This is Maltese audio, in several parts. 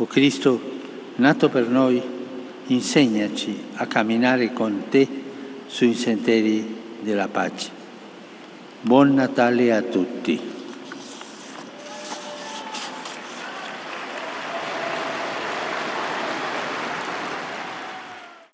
O Cristo, nato per noi, insegnaci a camminare con te sui sentieri della pace. Buon Natale a tutti.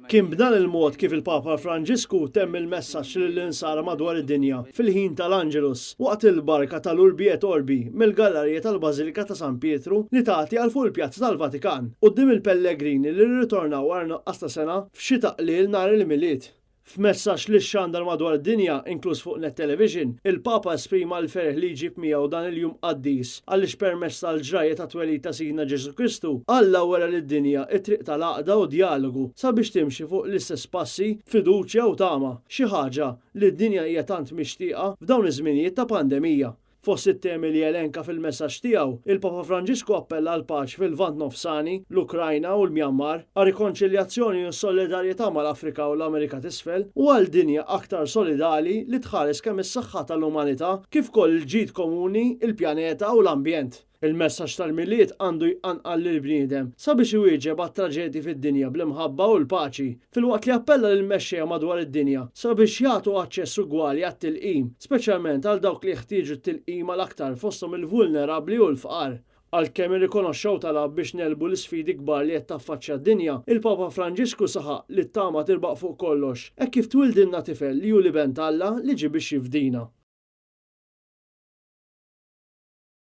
Kien b'dan il-mod kif il-Papa Franġisku temm il-messaġġ lill-insara madwar id-dinja fil-ħin tal-Angelus waqt il-barka tal-Urbi et Orbi mill-Gallerija tal-Bażilika ta' San Pietru li tagħti għal fuq il-Pjazza tal-Vatikan quddiem il-Pellegrini li rritornaw wara nuqqas ta' sena f'xi taqlil nhar il-miliet. F'messaġġ li xandar madwar id-dinja, inkluż fuq net television, il-Papa esprima l-ferħ li jġib miegħu dan il-jum qaddis għaliex permezz tal-ġraja ta' twelid ta' Sidna Ġesu Kristu Alla wera lid-dinja it-triq tal-għaqda u dialogu sabiex timxi fuq l-istess passi, fiduċja u tama, xi ħaġa li d-dinja hija tant mixtieqa f'dawn iż-żminijiet ta' pandemija. Fost it-temi li elenka fil-messaġġ tiegħu, il-Papa Franġisku appella għal paċi fil-Lvant Nofsani, l-Ukrajna u l-Myanmar, għal rikonċiljazzjoni u solidarjetà mal-Afrika u l-Amerika t'isfel u għal dinja aktar solidali li tħares kemm is-saħħa tal-umanità kif ukoll il-ġid komuni, il-pjaneta u l-ambjent. Il-messaġġ tal-miliet għandu jqanqal lill-bniedem sabiex iwieġeb għat-traġedji fid-dinja bl-imħabba u l-paċi, filwaqt li appella lill-mexxejja madwar id-dinja sabiex jagħtu aċċess ugwali għat-tilqim, speċjalment għal dawk li jeħtieġu t-tilqim għal-aktar fosthom il-vulnerabbli u l-fqar. Għalkemm irrikonoxxew talab biex nelbu l-isfidi kbar li qed taffaċċja d-dinja, il-Papa Franġisku saħaq li t-tama tirbaq fuq kollox, hekk kif twildilna tifel li hu liben Alla li ġie biex jifdina.